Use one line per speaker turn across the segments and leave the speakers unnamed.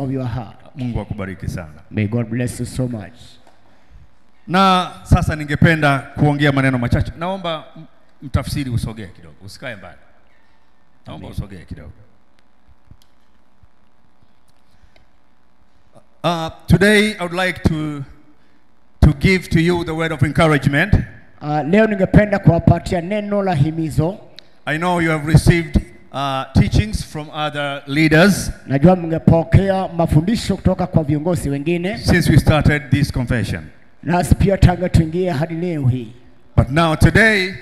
of your heart.
Mungu akubariki sana.
May God bless you so much.
Na sasa ningependa kuongea maneno machache. Naomba mtafsiri usogee kidogo, usikae mbali. Naomba usogee kidogo. Today I would like to give to you the word of encouragement.
Leo ningependa kuwapatia neno la himizo.
I know you have received teachings from other leaders.
Najua mngepokea mafundisho kutoka kwa viongozi wengine
Since we started this confession.
Nasi pia tangu tuingie hadi leo hii.
But now today,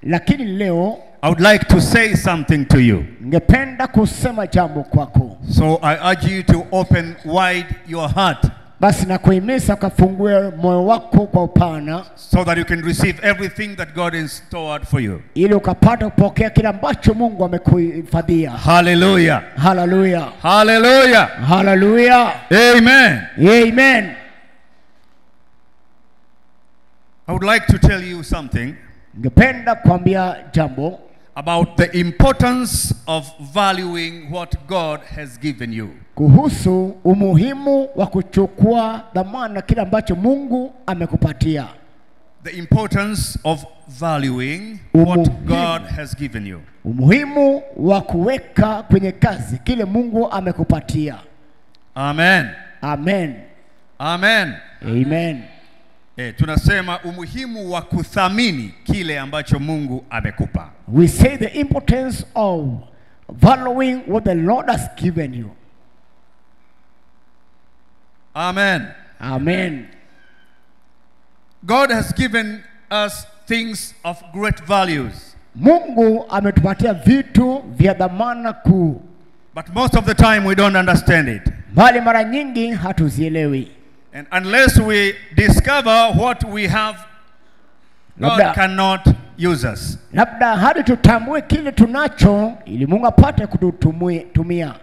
lakini leo
I would like to say something to you.
Ningependa kusema jambo kwako.
So I urge you to open wide your heart.
Basi nakuhimiza ukafungue moyo wako kwa upana,
so that you can receive everything that God has stored for you.
Ili ukapata kupokea kila ambacho Mungu amekuhifadhia.
Hallelujah.
Hallelujah.
Hallelujah.
Hallelujah.
Amen.
Amen.
I would like to tell you something.
Ningependa kuambia jambo
about the importance of valuing what God has given you.
Kuhusu umuhimu wa kuchukua dhamana kile ambacho Mungu amekupatia.
The importance of valuing what God has given you.
Umuhimu wa kuweka kwenye kazi kile Mungu amekupatia.
Amen.
Amen.
Amen.
Amen.
Tunasema umuhimu wa kuthamini kile ambacho Mungu amekupa.
We say the importance of valuing what the Lord has given you.
Amen.
Amen.
God has given us things of great values.
Mungu ametupatia vitu vya dhamana kuu.
But most of the time we don't understand it.
Bali mara nyingi hatuzielewi.
And unless we discover what we have, God cannot use us.
Labda hadi tutambue kile tunacho ili Mungu apate kututumia.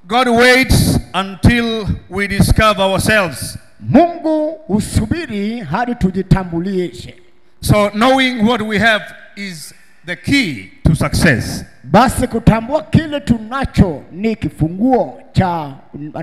God waits until we discover ourselves.
Mungu usubiri hadi tujitambulishe.
So knowing what we have is the key to success.
Basi kutambua kile tunacho ni kifunguo cha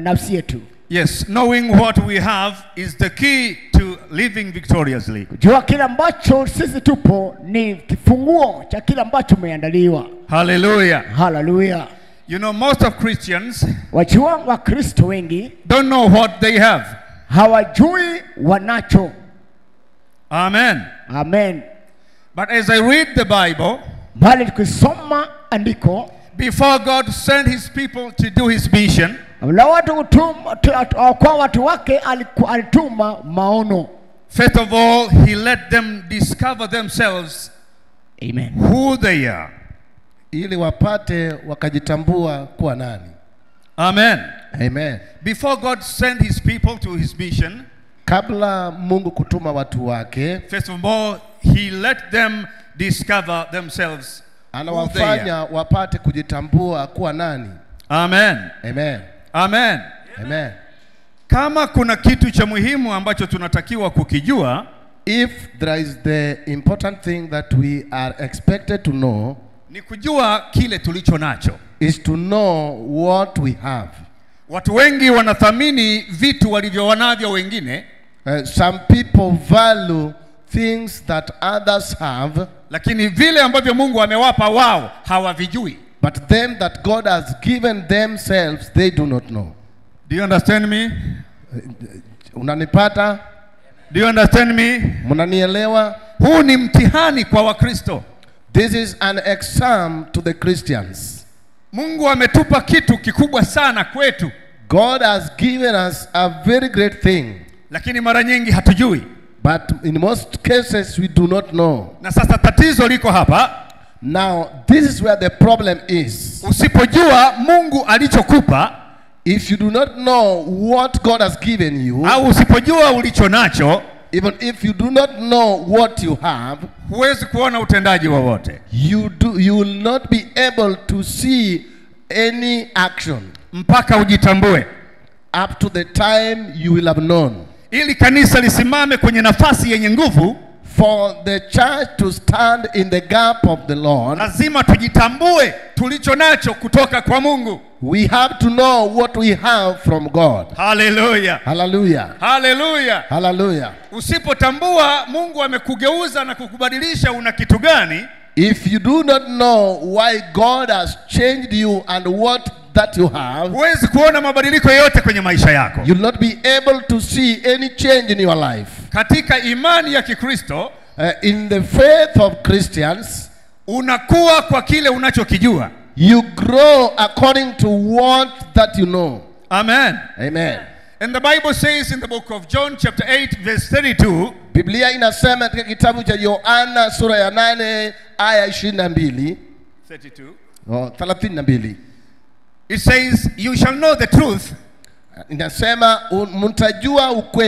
nafsi yetu.
Yes, knowing what we have is the key to living victoriously.
Kujua kile ambacho sisi tupo ni kifunguo cha kile ambacho umeandaliwa.
Hallelujah.
Hallelujah.
You know, most of Christians
wa Kristo wengi
don't know what they have.
Hawajui wanacho.
Amen.
Amen.
But as I read the Bible,
bali tukisoma andiko,
before God sent his people to do his mission,
kwa watu wake alituma maono.
First of all, he let them discover themselves.
Amen.
Who they are.
Ili wapate wakajitambua kuwa nani.
Amen.
Amen.
Before God sent his people to his mission,
kabla Mungu kutuma watu wake,
first of all, he let them discover themselves.
Anawafanya wapate kujitambua kuwa nani.
Amen.
Amen.
Amen.
Amen.
Kama kuna kitu cha muhimu ambacho tunatakiwa kukijua,
if there is the important thing that we are expected to know,
ni kujua kile tulicho nacho.
Is to know what we have.
Watu wengi wanathamini vitu walivyowanavyo wengine.
Some people value things that others have,
lakini vile ambavyo Mungu amewapa wao hawavijui.
But them that God has given themselves, they do not know.
Do you understand me?
Unanipata?
Do you understand me?
Munanielewa?
Huu ni mtihani kwa Wakristo.
This is an exam to the Christians.
Mungu ametupa kitu kikubwa sana kwetu.
God has given us a very great thing.
Lakini mara nyingi hatujui.
But in most cases we do not know.
Na sasa tatizo liko hapa.
Now this is where the problem is.
Usipojua Mungu alichokupa,
if you do not know what God has given you,
au usipojua ulicho nacho,
even if you do not know what you have,
huwezi kuona utendaji wowote.
You will not be able to see any action
mpaka ujitambue.
Up to the time you will have known.
Ili kanisa lisimame kwenye nafasi yenye nguvu,
for the church to stand in the gap of the Lord,
lazima tujitambue tulicho nacho kutoka kwa Mungu.
we have to know what we have from God.
Hallelujah.
Hallelujah.
Hallelujah.
Hallelujah.
Usipotambua Mungu amekugeuza na kukubadilisha una kitu gani,
If you do not know why God has changed you and what that you have,
huwezi kuona mabadiliko yote kwenye maisha yako.
you'll not be able to see any change in your life.
Katika imani ya Kikristo,
In the faith of Christians,
unakuwa kwa kile unachokijua.
you grow according to what that you know.
Amen.
Amen.
And the Bible says in the book of John chapter 8 verse 32,
Biblia inasema katika kitabu cha Yohana sura ya 8 aya 22, 32.
it says, you shall know the truth,
Inasema mtajua ukweli.